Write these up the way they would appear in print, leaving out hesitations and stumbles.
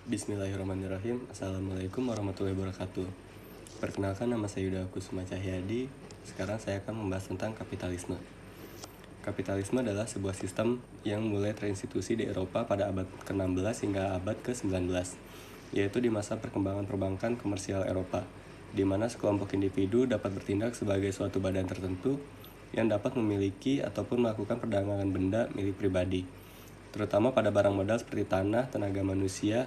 Bismillahirrahmanirrahim. Assalamualaikum warahmatullahi wabarakatuh. Perkenalkan, nama saya Yuda Kusuma Cahyadi. Sekarang saya akan membahas tentang kapitalisme. Kapitalisme adalah sebuah sistem yang mulai terinstitusi di Eropa pada abad ke-16 hingga abad ke-19, yaitu di masa perkembangan perbankan komersial Eropa, di mana sekelompok individu dapat bertindak sebagai suatu badan tertentu yang dapat memiliki ataupun melakukan perdagangan benda milik pribadi, terutama pada barang modal seperti tanah, tenaga manusia,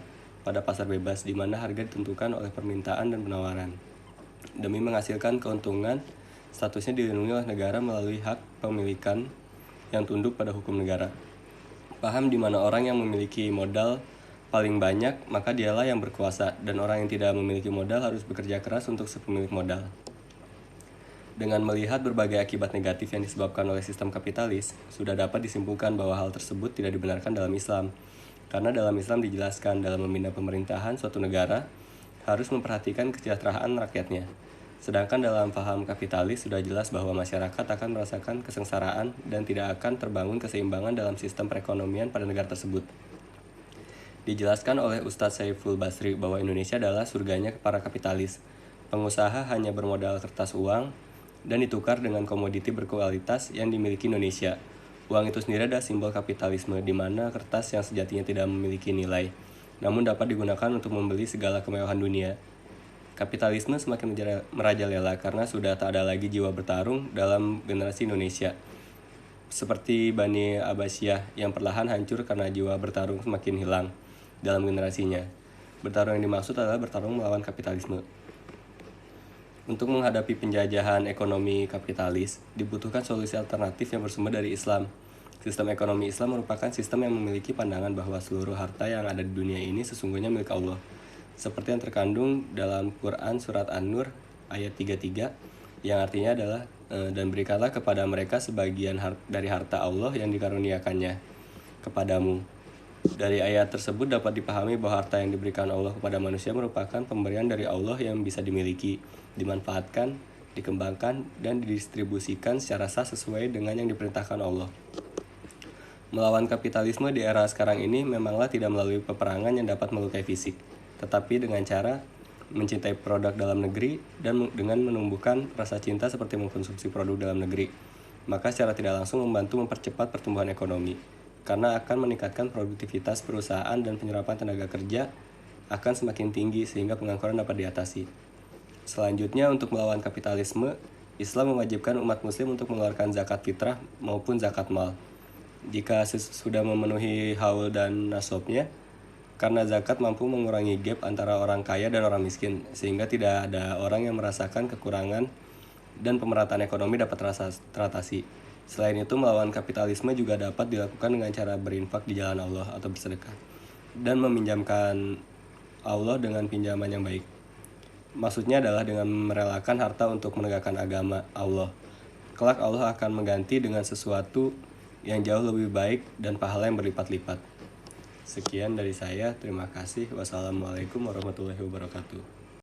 pada pasar bebas di mana harga ditentukan oleh permintaan dan penawaran. Demi menghasilkan keuntungan, statusnya dilindungi oleh negara melalui hak pemilikan yang tunduk pada hukum negara. Paham di mana orang yang memiliki modal paling banyak, maka dialah yang berkuasa, dan orang yang tidak memiliki modal harus bekerja keras untuk sepemilik modal. Dengan melihat berbagai akibat negatif yang disebabkan oleh sistem kapitalis, sudah dapat disimpulkan bahwa hal tersebut tidak dibenarkan dalam Islam. Karena dalam Islam dijelaskan dalam membina pemerintahan suatu negara harus memperhatikan kesejahteraan rakyatnya. Sedangkan dalam paham kapitalis sudah jelas bahwa masyarakat akan merasakan kesengsaraan dan tidak akan terbangun keseimbangan dalam sistem perekonomian pada negara tersebut. Dijelaskan oleh Ustadz Saiful Basri bahwa Indonesia adalah surganya para kapitalis. Pengusaha hanya bermodal kertas uang dan ditukar dengan komoditi berkualitas yang dimiliki Indonesia. Uang itu sendiri adalah simbol kapitalisme, di mana kertas yang sejatinya tidak memiliki nilai, namun dapat digunakan untuk membeli segala kemewahan dunia. Kapitalisme semakin merajalela karena sudah tak ada lagi jiwa bertarung dalam generasi Indonesia, seperti Bani Abbasiyah yang perlahan hancur karena jiwa bertarung semakin hilang dalam generasinya. Bertarung yang dimaksud adalah bertarung melawan kapitalisme. Untuk menghadapi penjajahan ekonomi kapitalis, dibutuhkan solusi alternatif yang bersumber dari Islam. Sistem ekonomi Islam merupakan sistem yang memiliki pandangan bahwa seluruh harta yang ada di dunia ini sesungguhnya milik Allah. Seperti yang terkandung dalam Quran Surat An-Nur ayat 33, yang artinya adalah, dan berikanlah kepada mereka sebagian dari harta Allah yang dikaruniakannya kepadamu. Dari ayat tersebut dapat dipahami bahwa harta yang diberikan Allah kepada manusia merupakan pemberian dari Allah yang bisa dimiliki, dimanfaatkan, dikembangkan, dan didistribusikan secara sah sesuai dengan yang diperintahkan Allah. Melawan kapitalisme di era sekarang ini memanglah tidak melalui peperangan yang dapat melukai fisik, tetapi dengan cara mencintai produk dalam negeri dan dengan menumbuhkan rasa cinta seperti mengkonsumsi produk dalam negeri, maka secara tidak langsung membantu mempercepat pertumbuhan ekonomi, karena akan meningkatkan produktivitas perusahaan dan penyerapan tenaga kerja akan semakin tinggi sehingga pengangguran dapat diatasi. Selanjutnya, untuk melawan kapitalisme, Islam mewajibkan umat muslim untuk mengeluarkan zakat fitrah maupun zakat mal jika sudah memenuhi haul dan nasabnya, karena zakat mampu mengurangi gap antara orang kaya dan orang miskin, sehingga tidak ada orang yang merasakan kekurangan dan pemerataan ekonomi dapat teratasi. Selain itu, melawan kapitalisme juga dapat dilakukan dengan cara berinfak di jalan Allah atau bersedekah, dan meminjamkan Allah dengan pinjaman yang baik. Maksudnya adalah dengan merelakan harta untuk menegakkan agama Allah. Kelak Allah akan mengganti dengan sesuatu yang jauh lebih baik dan pahala yang berlipat-lipat. Sekian dari saya, terima kasih. Wassalamualaikum warahmatullahi wabarakatuh.